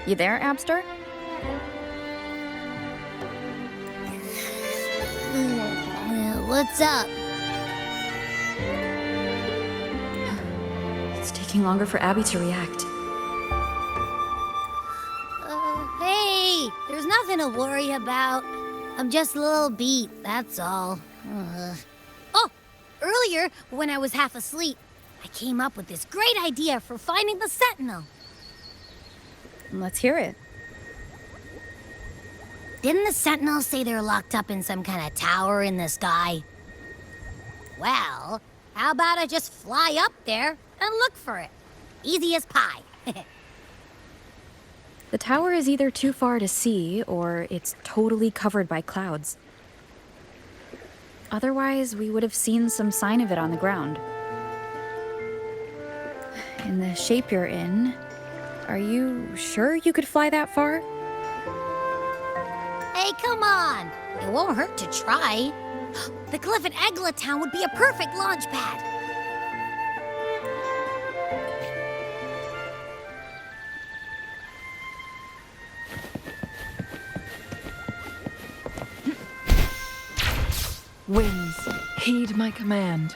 You there, Abster? What's up? It's taking longer for Abby to react. Hey, there's nothing to worry about. I'm just a little beat, that's all. Oh, earlier, when I was half asleep, I came up with this great idea for finding the Sentinel. Let's hear it. Didn't the Sentinel say they're locked up in some kind of tower in the sky? Well, how about I just fly up there and look for it? Easy as pie. The tower is either too far to see, or it's totally covered by clouds. Otherwise, we would have seen some sign of it on the ground. In the shape you're in, are you sure you could fly that far? Hey, come on! It won't hurt to try. The cliff at Eglatown would be a perfect launch pad. Winds, heed my command.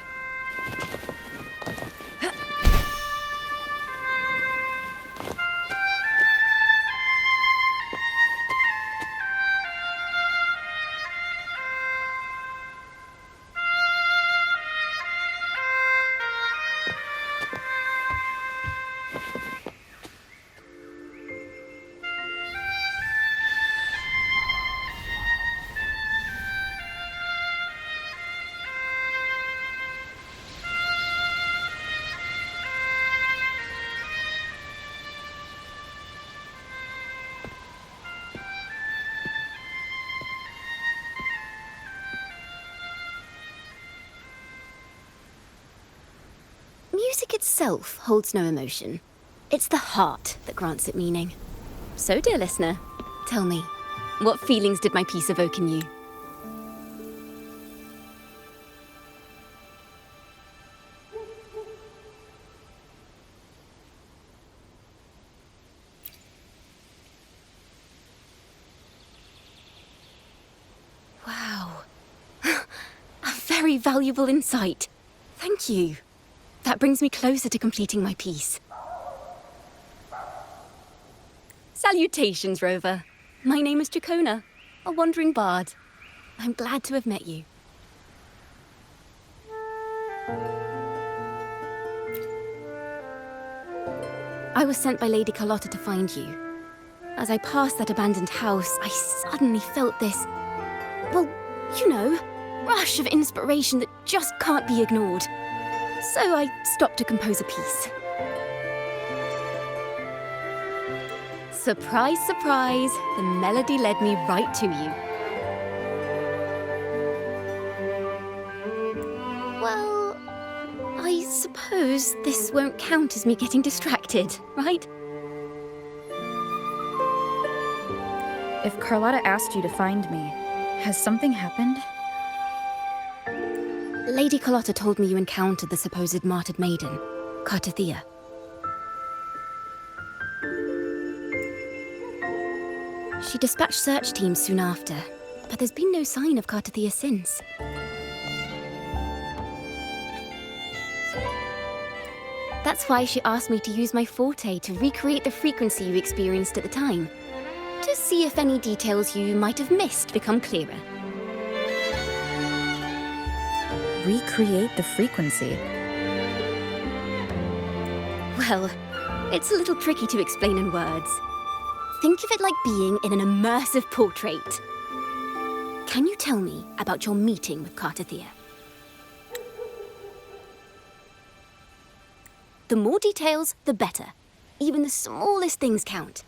Music itself holds no emotion. It's the heart that grants it meaning. So, dear listener, tell me, what feelings did my piece evoke in you? Wow. A very valuable insight. Thank you. That brings me closer to completing my piece. Salutations, Rover. My name is Jacona, a wandering bard. I'm glad to have met you. I was sent by Lady Carlotta to find you. As I passed that abandoned house, I suddenly felt this, well, you know, rush of inspiration that just can't be ignored. So I stopped to compose a piece. Surprise, surprise, the melody led me right to you. Well, I suppose this won't count as me getting distracted, right? If Carlotta asked you to find me, has something happened? Lady Carlotta told me you encountered the supposed martyred maiden, Cartathea. She dispatched search teams soon after, but there's been no sign of Cartathea since. That's why she asked me to use my forte to recreate the frequency you experienced at the time, to see if any details you might have missed become clearer. Recreate the frequency? Well, it's a little tricky to explain in words. Think of it like being in an immersive portrait. Can you tell me about your meeting with Cartathea? The more details, the better. Even the smallest things count.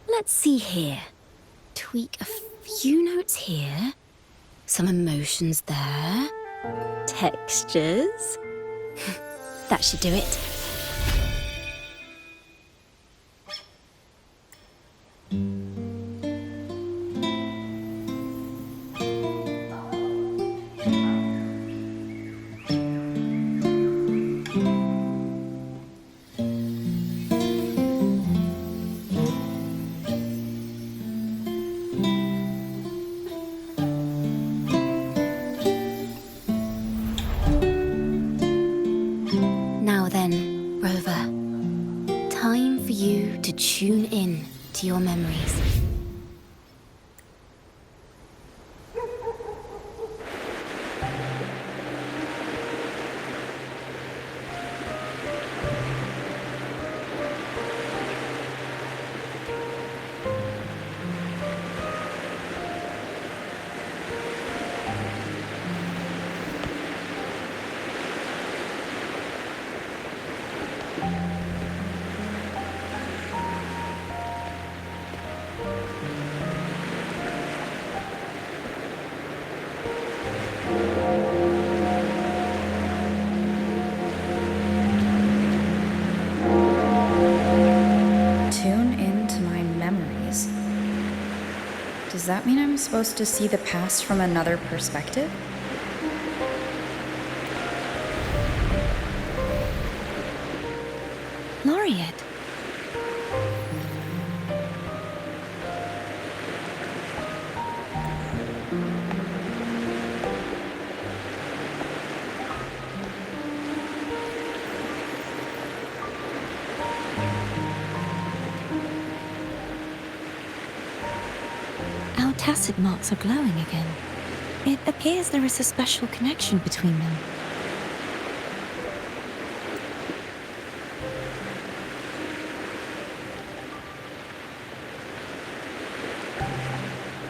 Let's see here. Tweak a few notes here. Some emotions there. Textures. That should do it. memories. Tune into my memories. Does that mean I'm supposed to see the past from another perspective? Laureate. Our tacit marks are glowing again. It appears there is a special connection between them.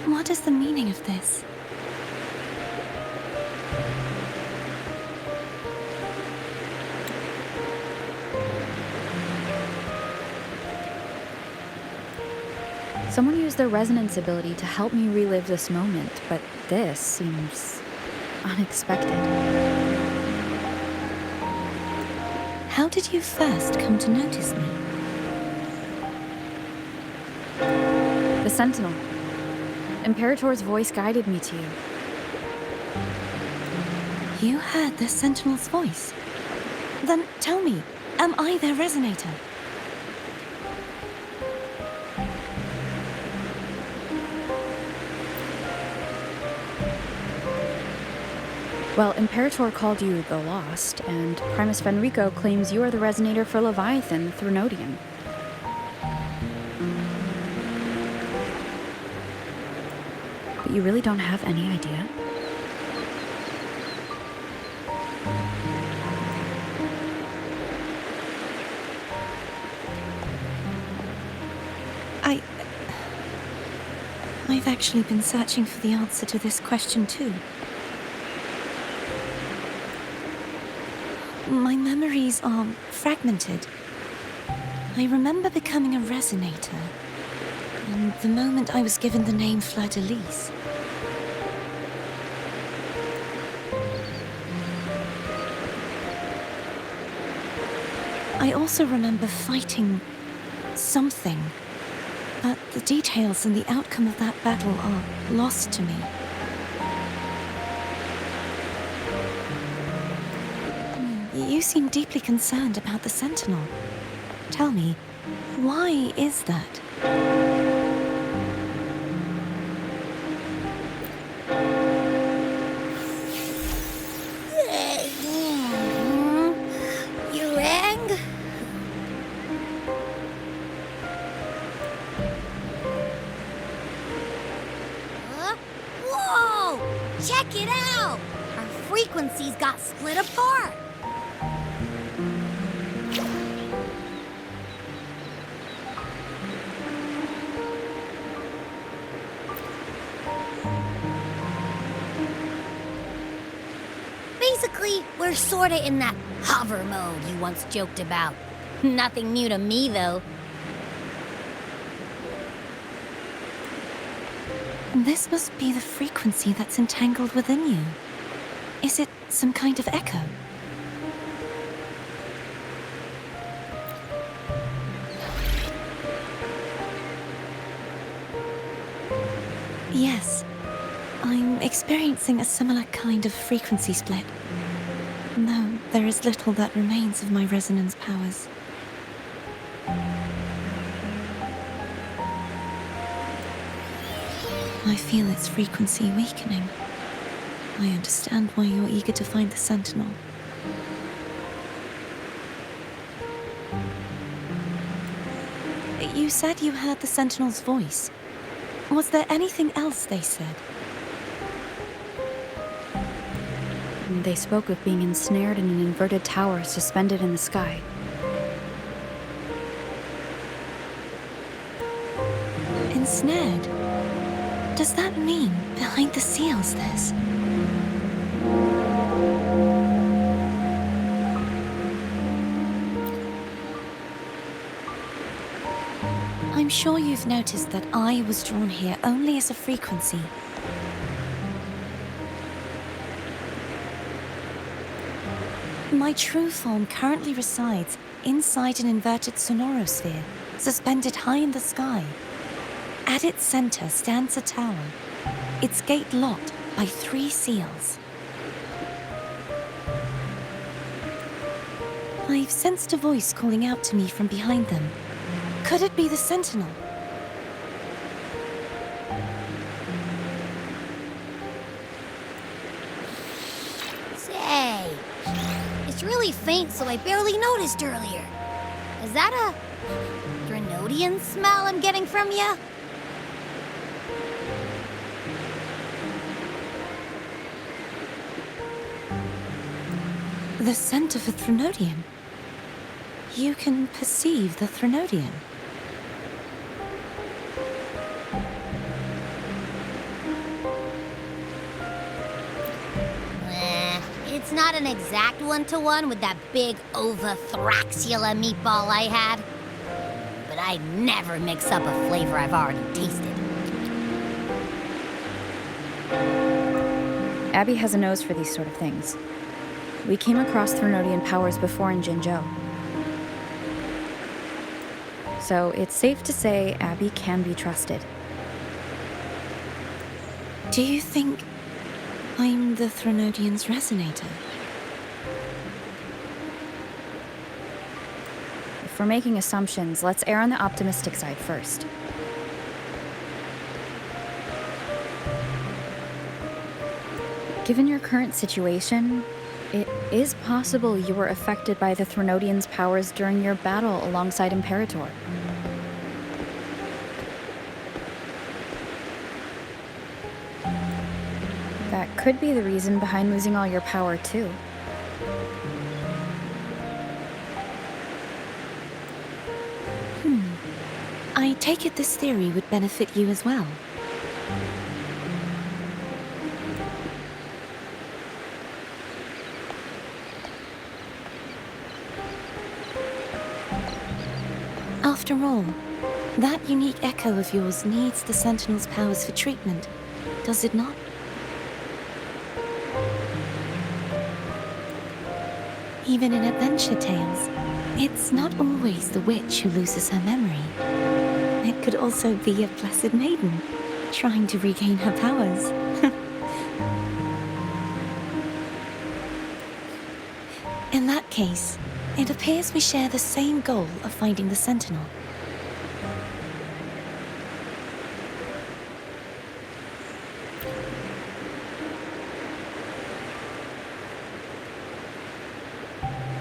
What is the meaning of this? Someone used their resonance ability to help me relive this moment, but this seems unexpected. How did you first come to notice me? The Sentinel. Imperator's voice guided me to you. You heard the Sentinel's voice? Then tell me, am I their resonator? Well, Imperator called you the Lost, and Primus Fenrico claims you are the resonator for Leviathan, the Threnodian. But you really don't have any idea? I've actually been searching for the answer to this question too. My memories are fragmented. I remember becoming a resonator, and the moment I was given the name Fleur-de-Lis. I also remember fighting something, but the details and the outcome of that battle are lost to me. You seem deeply concerned about the Sentinel. Tell me, why is that? You rang? Whoa! Check it out! Our frequencies got split apart. Basically, we're sorta in that hover mode you once joked about. Nothing new to me, though. This must be the frequency that's entangled within you. Is it some kind of echo? Yes. I'm experiencing a similar kind of frequency split. Though there is little that remains of my resonance powers. I feel its frequency weakening. I understand why you're eager to find the Sentinel. You said you heard the Sentinel's voice. Was there anything else they said? They spoke of being ensnared in an inverted tower suspended in the sky. Ensnared? Does that mean behind the seals there's... I'm sure you've noticed that I was drawn here only as a frequency. My true form currently resides inside an inverted sonorosphere, suspended high in the sky. At its center stands a tower, its gate locked by 3 seals. I've sensed a voice calling out to me from behind them. Could it be the Sentinel? Say, it's really faint, so I barely noticed earlier. Is that a Drenodian smell I'm getting from you? The scent of a Drenodian. You can perceive the Drenodian. It's not an exact one-to-one with that big Ovathraxula meatball I had. But I never mix up a flavor I've already tasted. Abby has a nose for these sort of things. We came across Drenodian powers before in Jinzhou. So it's safe to say Abby can be trusted. Do you think I'm the Drenodian's resonator? If we're making assumptions, let's err on the optimistic side first. Given your current situation, it is possible you were affected by the Drenodian's powers during your battle alongside Imperator. That could be the reason behind losing all your power, too. I take it this theory would benefit you as well. After all, that unique echo of yours needs the Sentinel's powers for treatment, does it not? Even in adventure tales, it's not always the witch who loses her memory. It could also be a blessed maiden, trying to regain her powers. In that case, it appears we share the same goal of finding the Sentinel.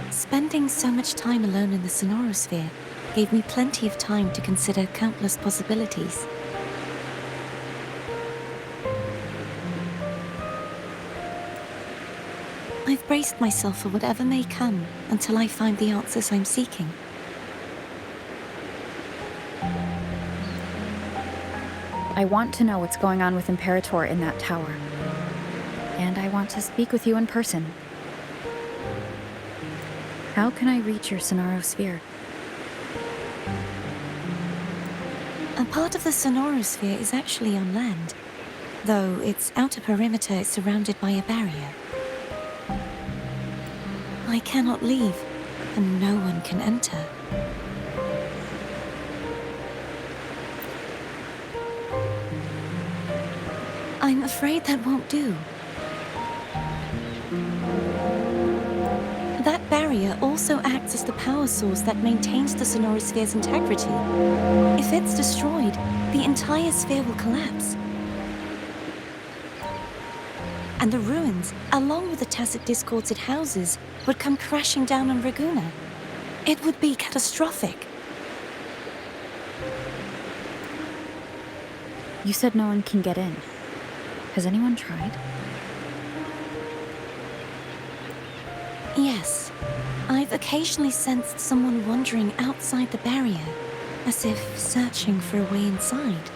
Spending so much time alone in the sonorosphere gave me plenty of time to consider countless possibilities. I've braced myself for whatever may come until I find the answers I'm seeking. I want to know what's going on with Imperator in that tower. And I want to speak with you in person. How can I reach your sonorosphere? A part of the sonorosphere is actually on land, though its outer perimeter is surrounded by a barrier. I cannot leave, and no one can enter. I'm afraid that won't do. That barrier also acts as the power source that maintains the sonorosphere's integrity. If it's destroyed, the entire sphere will collapse. And the ruins, along with the tacit discords it houses, would come crashing down on Raguna. It would be catastrophic. You said no one can get in. Has anyone tried? Yes. I've occasionally sensed someone wandering outside the barrier, as if searching for a way inside.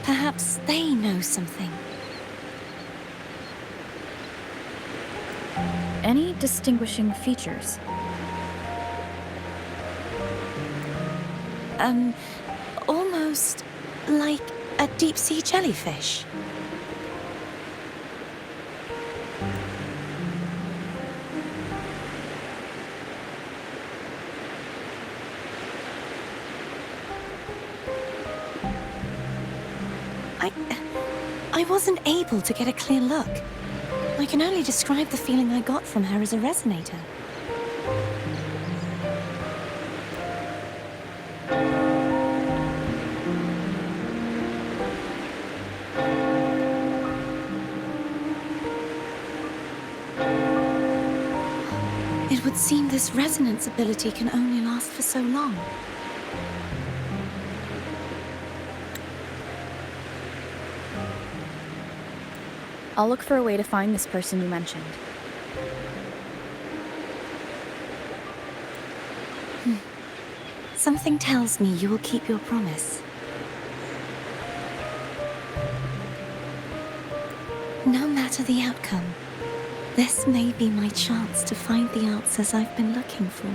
Perhaps they know something. Any distinguishing features? Almost like a deep-sea jellyfish. I wasn't able to get a clear look. I can only describe the feeling I got from her as a resonator. It would seem this resonance ability can only last for so long. I'll look for a way to find this person you mentioned. Something tells me you will keep your promise. No matter the outcome, this may be my chance to find the answers I've been looking for.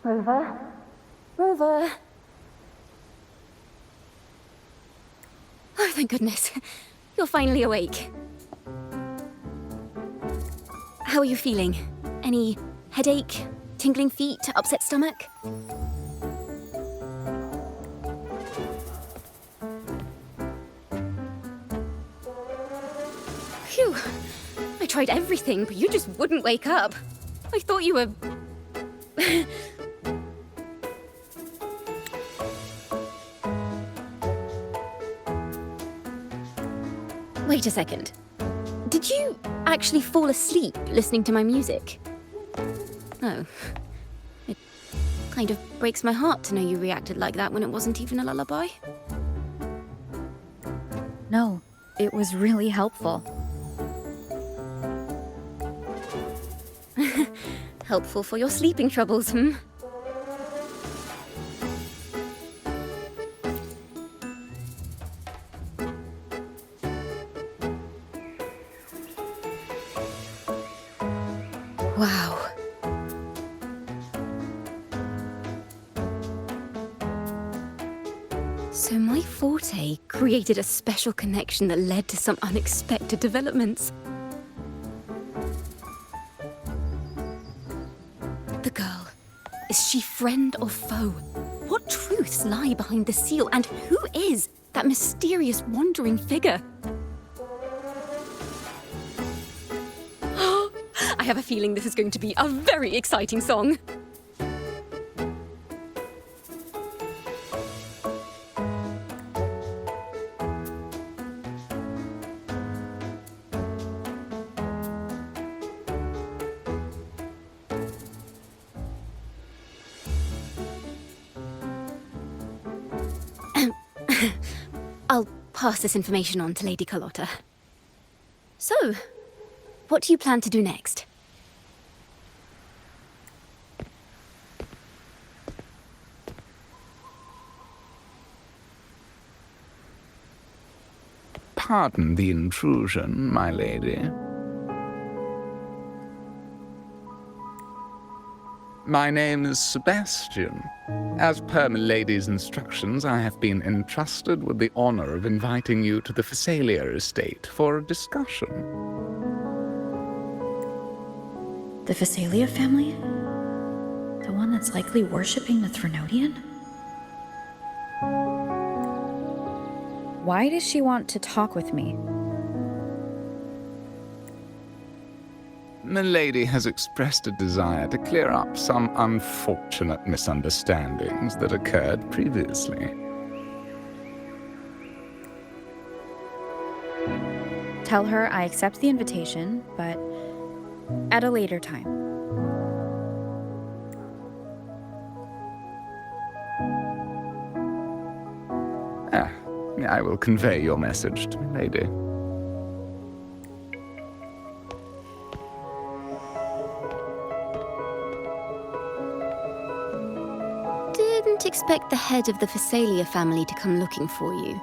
Rover? Rover? Oh, thank goodness. You're finally awake. How are you feeling? Any headache, tingling feet, upset stomach? Phew. I tried everything, but you just wouldn't wake up. I thought you were... Wait a second. Did you actually fall asleep listening to my music? Oh. It kind of breaks my heart to know you reacted like that when it wasn't even a lullaby. No, it was really helpful. Helpful for your sleeping troubles, hmm? Wow. So my forte created a special connection that led to some unexpected developments. The girl, is she friend or foe? What truths lie behind the seal, and who is that mysterious wandering figure? I have a feeling this is going to be a very exciting song. I'll pass this information on to Lady Carlotta. So, what do you plan to do next? Pardon the intrusion, my lady. My name is Sebastian. As per my lady's instructions, I have been entrusted with the honor of inviting you to the Phasalia estate for a discussion. The Phasalia family? The one that's likely worshipping the Threnodian? Why does she want to talk with me? Milady has expressed a desire to clear up some unfortunate misunderstandings that occurred previously. Tell her I accept the invitation, but at a later time. I will convey your message to Milady. Didn't expect the head of the Phasalia family to come looking for you.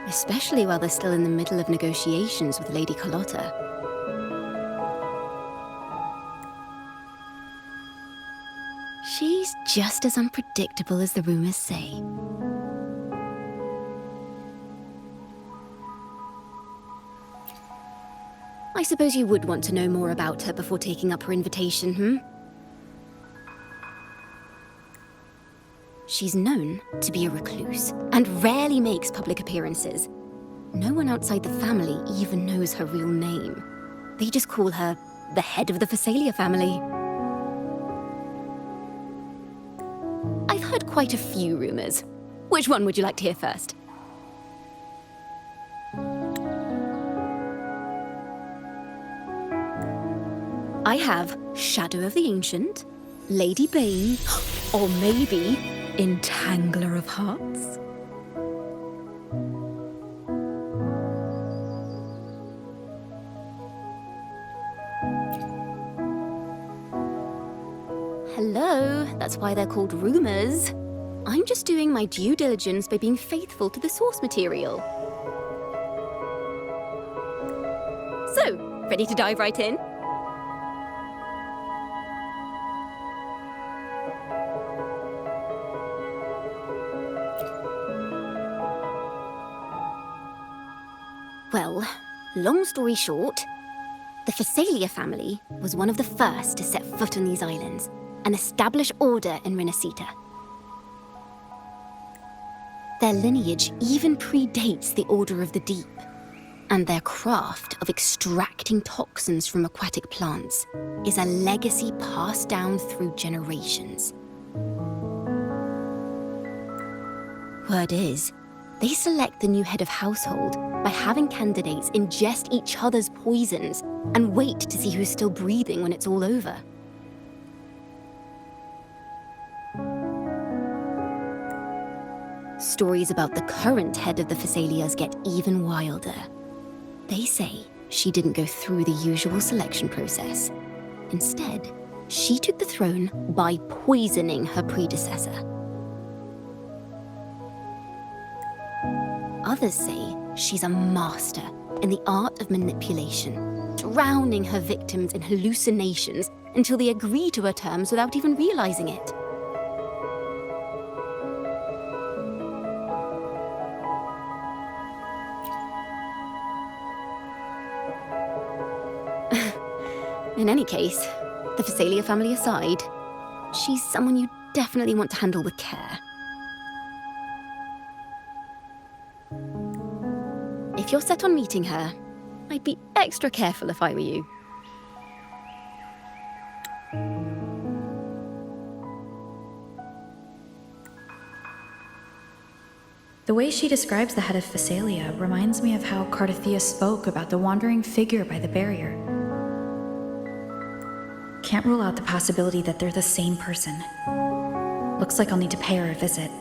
Especially while they're still in the middle of negotiations with Lady Carlotta. She's just as unpredictable as the rumors say. I suppose you would want to know more about her before taking up her invitation, hmm? She's known to be a recluse, and rarely makes public appearances. No one outside the family even knows her real name. They just call her the head of the Phasalia family. I've heard quite a few rumors. Which one would you like to hear first? I have Shadow of the Ancient, Lady Bane, or maybe Entangler of Hearts. Hello, that's why they're called rumors. I'm just doing my due diligence by being faithful to the source material. So, ready to dive right in? Well, long story short, the Phasalia family was one of the first to set foot on these islands and establish order in Renacita. Their lineage even predates the Order of the Deep, and their craft of extracting toxins from aquatic plants is a legacy passed down through generations. Word is, they select the new head of household by having candidates ingest each other's poisons and wait to see who's still breathing when it's all over. Stories about the current head of the Phasalias get even wilder. They say she didn't go through the usual selection process. Instead, she took the throne by poisoning her predecessor. Others say she's a master in the art of manipulation, drowning her victims in hallucinations until they agree to her terms without even realizing it. In any case, the Phasalia family aside, she's someone you definitely want to handle with care. If you're set on meeting her, I'd be extra careful if I were you. The way she describes the head of Phasalia reminds me of how Cardothea spoke about the wandering figure by the barrier. Can't rule out the possibility that they're the same person. Looks like I'll need to pay her a visit.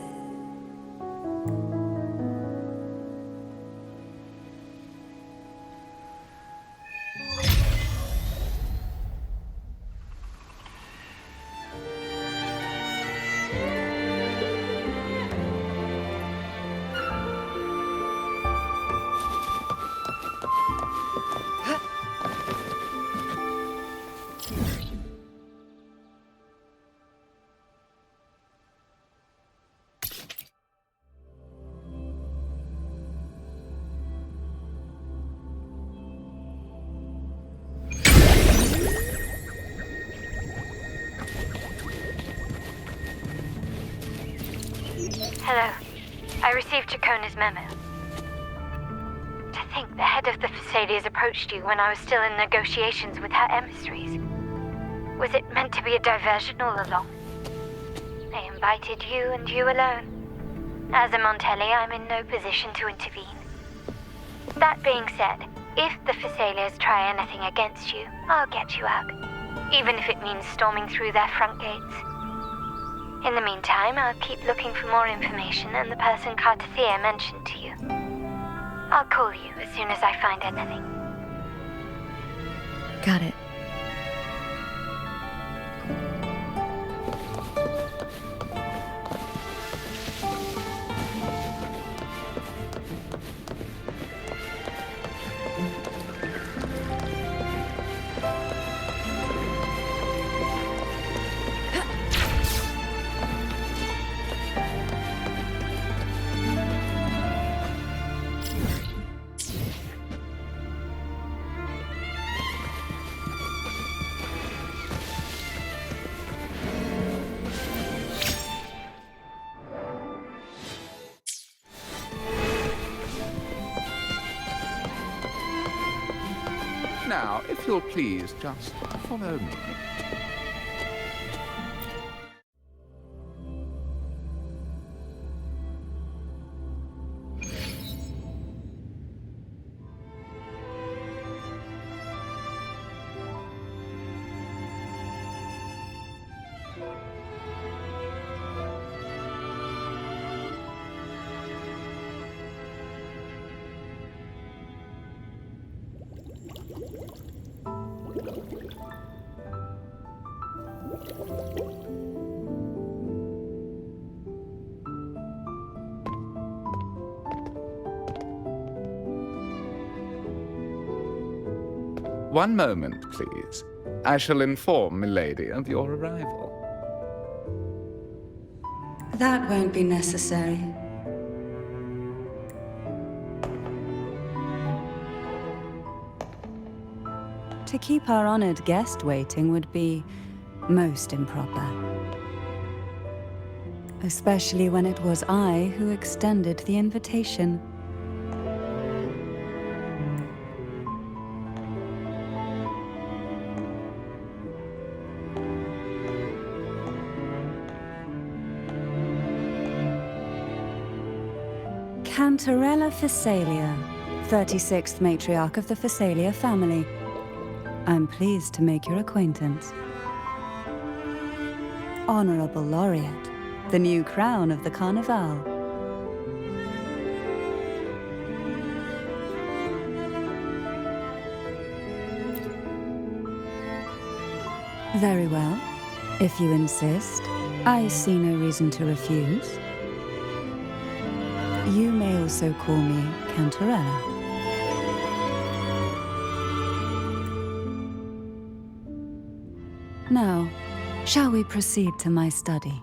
Hello. I received Chacona's memo. To think the head of the Thessalians approached you when I was still in negotiations with her emissaries? Was it meant to be a diversion all along? They invited you and you alone. As a Montelli, I'm in no position to intervene. That being said, if the Thessalians try anything against you, I'll get you out, even if it means storming through their front gates. In the meantime, I'll keep looking for more information and the person Cartathea mentioned to you. I'll call you as soon as I find anything. Got it. Now, if you'll please, just follow me. One moment, please. I shall inform Milady of your arrival. That won't be necessary. To keep our honored guest waiting would be most improper. Especially when it was I who extended the invitation. Cantarella Thessalia, 36th matriarch of the Thessalia family. I'm pleased to make your acquaintance. Honorable Laureate, the new crown of the Carnival. Very well. If you insist, I see no reason to refuse. You may also call me Cantarella. Now, shall we proceed to my study?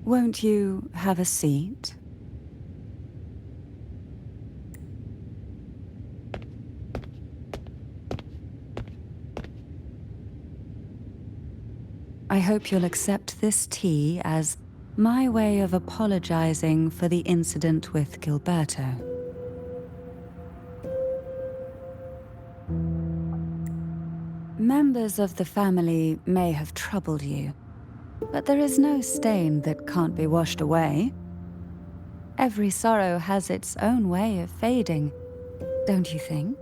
Won't you have a seat? I hope you'll accept this tea as my way of apologizing for the incident with Gilberto. Members of the family may have troubled you, but there is no stain that can't be washed away. Every sorrow has its own way of fading, don't you think?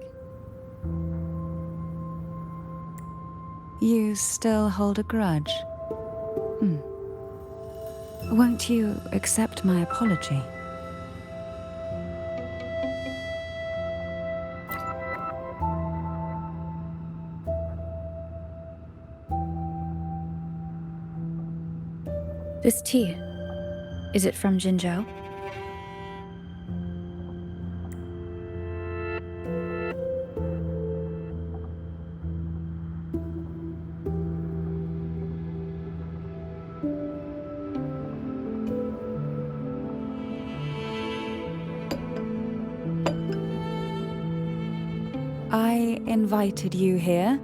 You still hold a grudge? Won't you accept my apology? This tea, is it from Jinzhou? I invited you here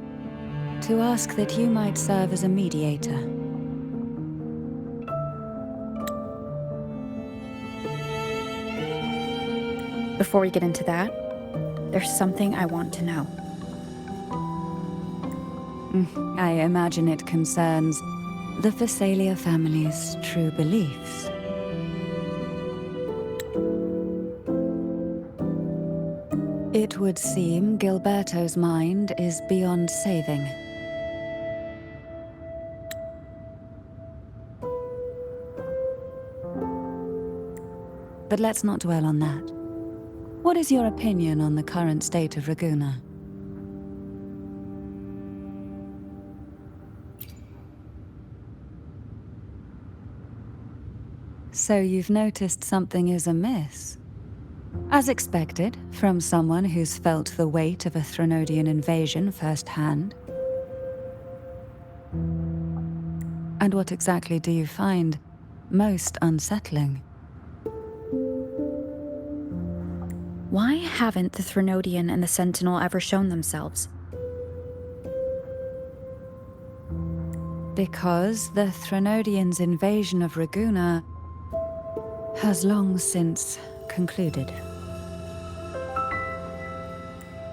to ask that you might serve as a mediator. Before we get into that, there's something I want to know. I imagine it concerns the Phasalia family's true beliefs. It would seem Gilberto's mind is beyond saving. But let's not dwell on that. What is your opinion on the current state of Raguna? So you've noticed something is amiss? As expected, from someone who's felt the weight of a Threnodian invasion firsthand. And what exactly do you find most unsettling? Why haven't the Threnodian and the Sentinel ever shown themselves? Because the Threnodians' invasion of Raguna has long since concluded.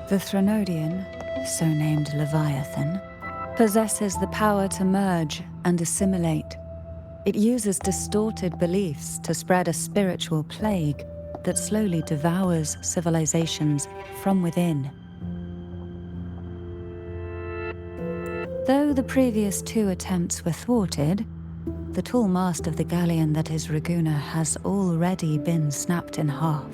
The Threnodian, so named Leviathan, possesses the power to merge and assimilate. It uses distorted beliefs to spread a spiritual plague that slowly devours civilizations from within. Though the previous two attempts were thwarted, the tall mast of the galleon that is Raguna has already been snapped in half.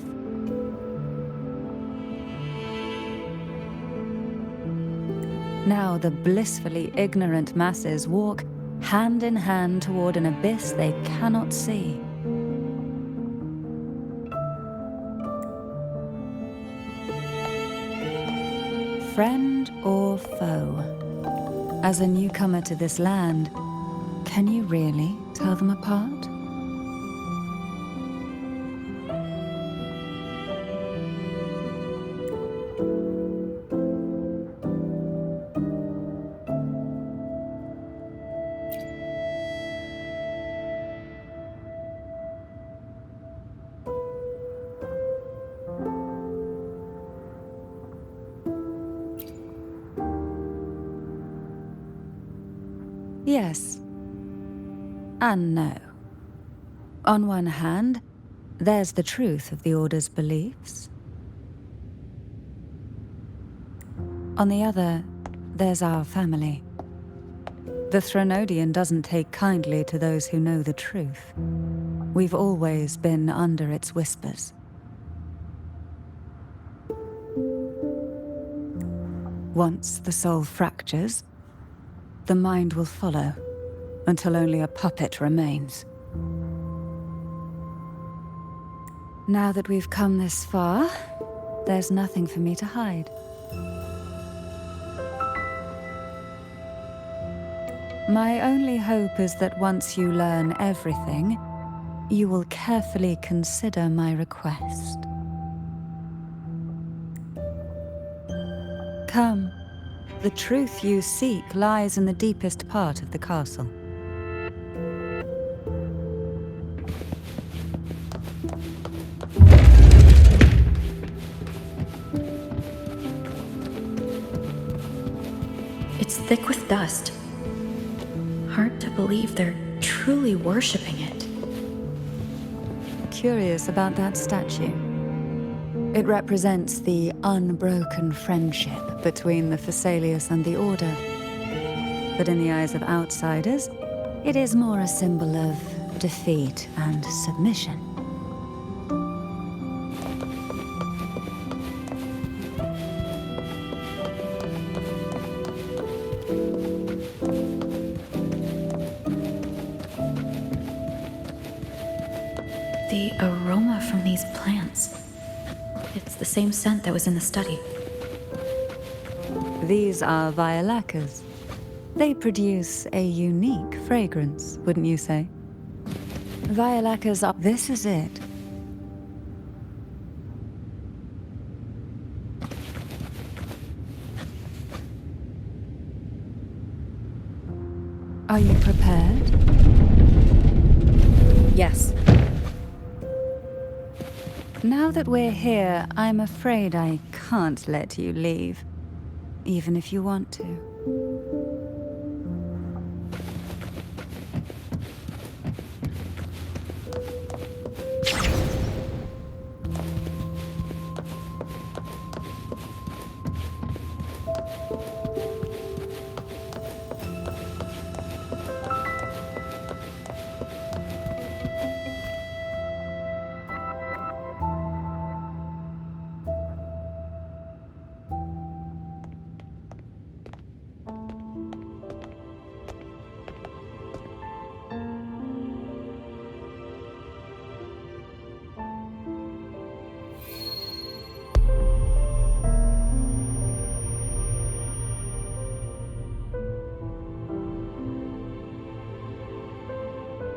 Now the blissfully ignorant masses walk hand in hand toward an abyss they cannot see. Friend or foe? As a newcomer to this land, can you really tell them apart? Yes. And no. On one hand, there's the truth of the Order's beliefs. On the other, there's our family. The Threnodian doesn't take kindly to those who know the truth. We've always been under its whispers. Once the soul fractures, the mind will follow, until only a puppet remains. Now that we've come this far, there's nothing for me to hide. My only hope is that once you learn everything, you will carefully consider my request. Come. The truth you seek lies in the deepest part of the castle. It's thick with dust. Hard to believe they're truly worshipping it. Curious about that statue. It represents the unbroken friendship between the Phasaelius and the Order. But in the eyes of outsiders, it is more a symbol of defeat and submission. The aroma from these plants. It's the same scent that was in the study. These are violacas. They produce a unique fragrance, wouldn't you say? Violacas are... This is it. Are you prepared? Yes. Now that we're here, I'm afraid I can't let you leave, even if you want to.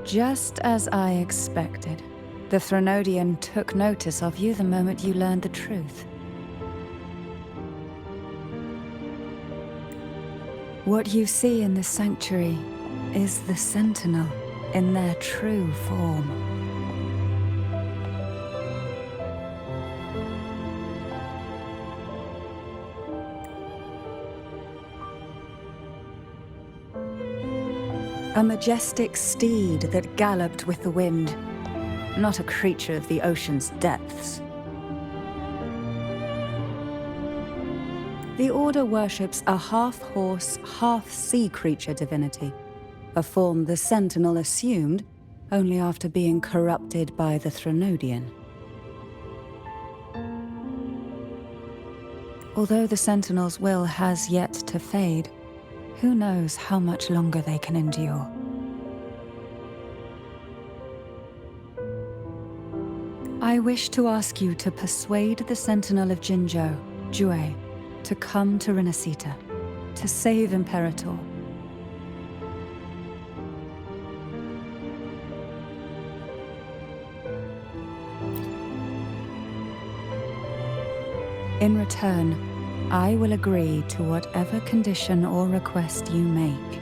Just as I expected, the Threnodian took notice of you the moment you learned the truth. What you see in the sanctuary is the Sentinel in their true form. A majestic steed that galloped with the wind, not a creature of the ocean's depths. The Order worships a half-horse, half-sea creature divinity, a form the Sentinel assumed only after being corrupted by the Threnodian. Although the Sentinel's will has yet to fade, who knows how much longer they can endure? I wish to ask you to persuade the Sentinel of Jinzhou, Jue, to come to Renacita, to save Imperator. In return, I will agree to whatever condition or request you make.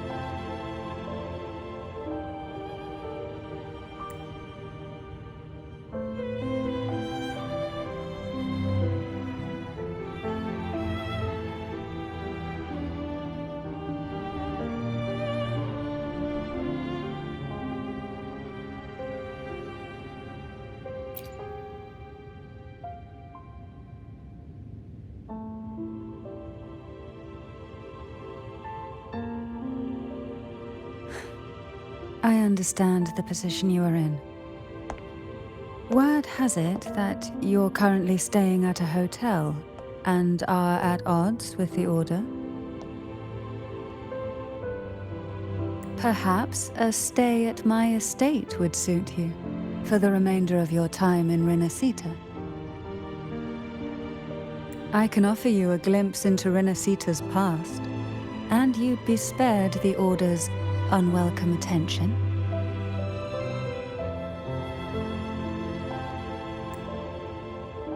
I understand the position you are in. Word has it that you're currently staying at a hotel and are at odds with the Order. Perhaps a stay at my estate would suit you for the remainder of your time in Renacita. I can offer you a glimpse into Renacita's past, and you'd be spared the Order's unwelcome attention.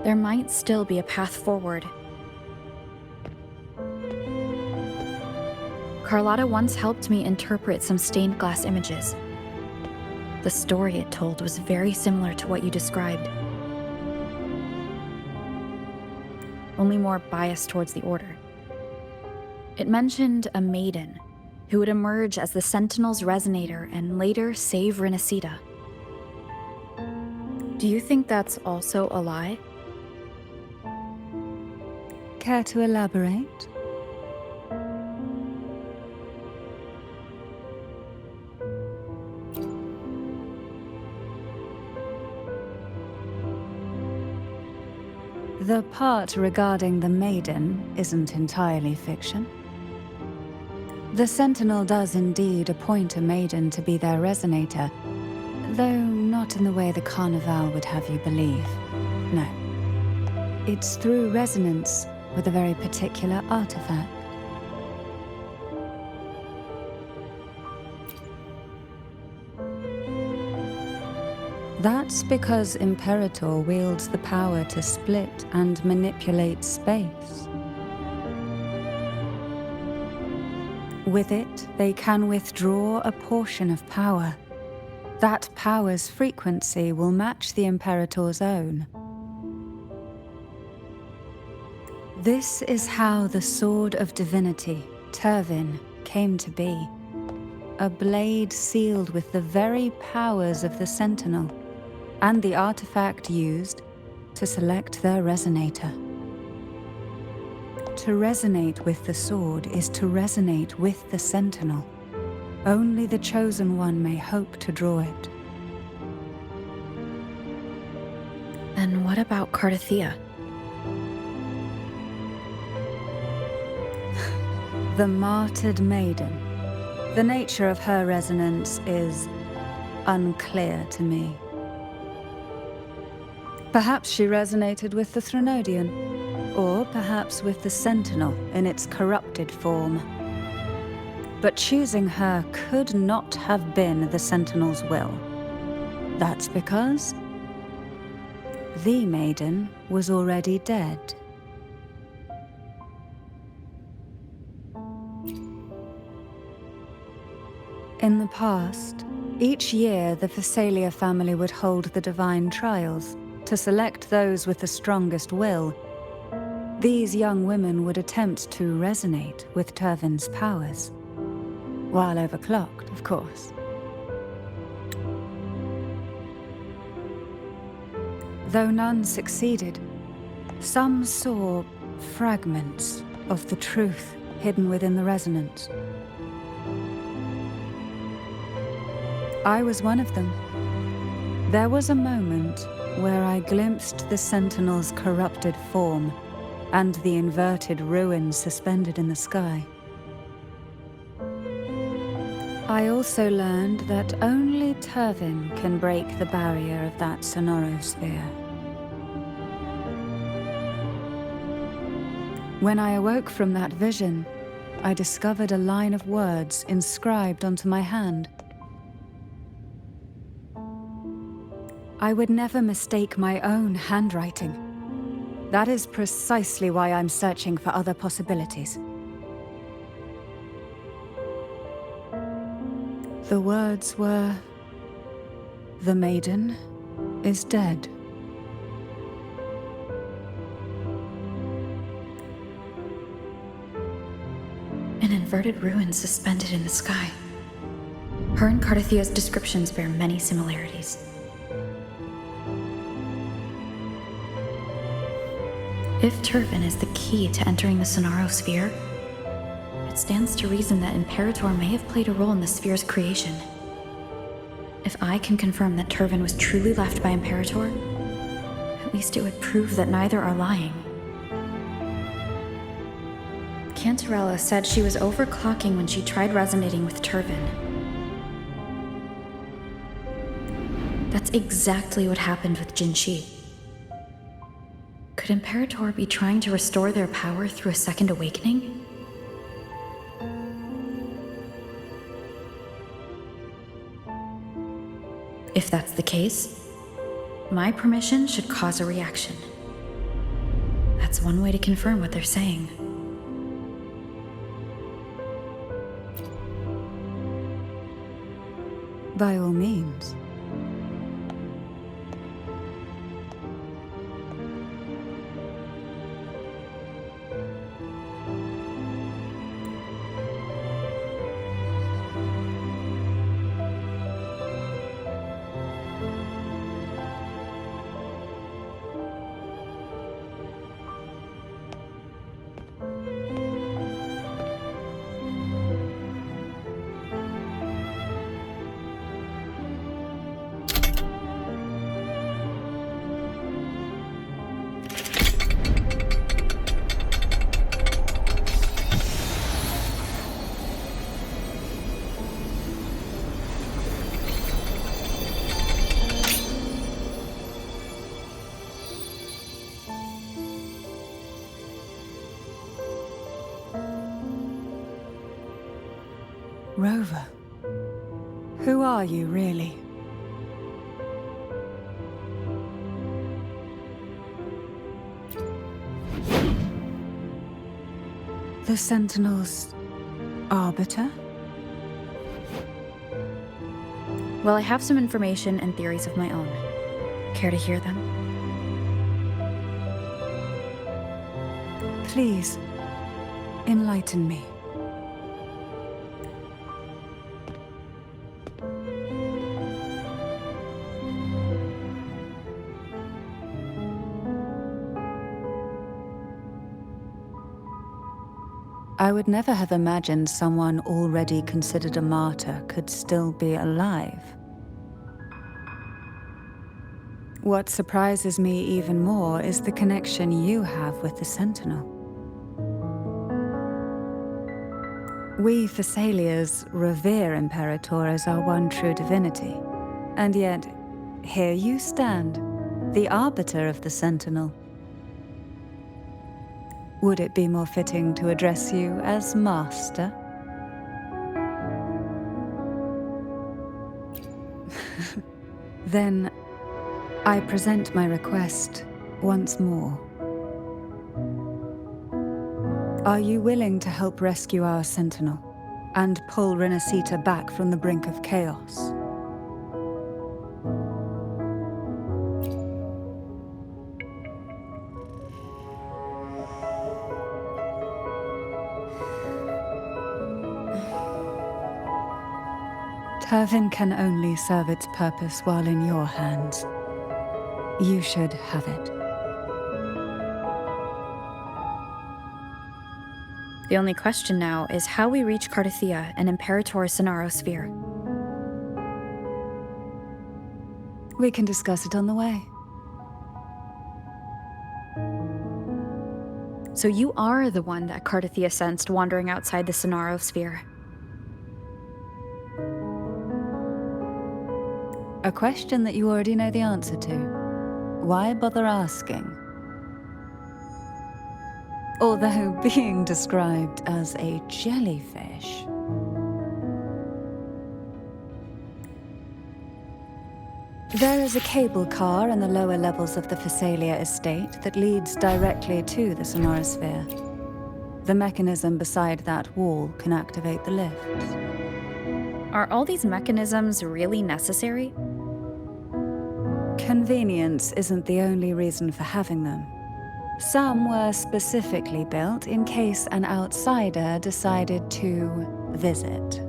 there might still be a path forward. Carlotta once helped me interpret some stained glass images. The story it told was very similar to what you described, only more biased towards the Order. It mentioned a maiden who would emerge as the Sentinel's resonator and later save Renacida. Do you think that's also a lie? Care to elaborate? The part regarding the maiden isn't entirely fiction. The Sentinel does indeed appoint a maiden to be their resonator, though not in the way the Carnival would have you believe. No. It's through resonance with a very particular artifact. That's because Imperator wields the power to split and manipulate space. With it, they can withdraw a portion of power. That power's frequency will match the Imperator's own. This is how the Sword of Divinity, Turvin, came to be. A blade sealed with the very powers of the Sentinel, and the artifact used to select their resonator. To resonate with the sword is to resonate with the Sentinel. Only the Chosen One may hope to draw it. And what about Cardathea? The martyred maiden. The nature of her resonance is unclear to me. Perhaps she resonated with the Threnodian, or perhaps with the Sentinel in its corrupted form. But choosing her could not have been the Sentinel's will. That's because the maiden was already dead. In the past, each year the Phasalia family would hold the Divine Trials to select those with the strongest will. These young women would attempt to resonate with Turvin's powers, while overclocked, of course. Though none succeeded, some saw fragments of the truth hidden within the resonance. I was one of them. There was a moment where I glimpsed the Sentinel's corrupted form and the inverted ruins suspended in the sky. I also learned that only Turvin can break the barrier of that sonorosphere. When I awoke from that vision, I discovered a line of words inscribed onto my hand. I would never mistake my own handwriting. That is precisely why I'm searching for other possibilities. The words were, "The maiden is dead." An inverted ruin suspended in the sky. Her and Cardathea's descriptions bear many similarities. If Turvin is the key to entering the sonorosphere, it stands to reason that Imperator may have played a role in the sphere's creation. If I can confirm that Turvin was truly left by Imperator, at least it would prove that neither are lying. Cantarella said she was overclocking when she tried resonating with Turvin. That's exactly what happened with Jinshi. Could Imperator be trying to restore their power through a second awakening? If that's the case, my permission should cause a reaction. one way to confirm what they're saying. By all means. Rover, who are you really? The Sentinel's arbiter? Well, I have some information and theories of my own. Care to hear them? Please, enlighten me. I would never have imagined someone already considered a martyr could still be alive. What surprises me even more is the connection you have with the Sentinel. We Thessalians revere Imperator as our one true divinity, and yet, here you stand, the arbiter of the Sentinel. Would it be more fitting to address you as Master? Then, I present my request once more. Are you willing to help rescue our Sentinel and pull Renacita back from the brink of chaos? Turvin can only serve its purpose while in your hands. You should have it. The only question now is how we reach Cardathia and Imperator's Sonaro Sphere. We can discuss it on the way. So you are the one that Cardathia sensed wandering outside the Sonaro Sphere. A question that you already know the answer to. Why bother asking? Although being described as a jellyfish. There is a cable car in the lower levels of the Thessalia estate that leads directly to the Sonorosphere. The mechanism beside that wall can activate the lifts. Are all these mechanisms really necessary? Convenience isn't the only reason for having them. Some were specifically built in case an outsider decided to visit.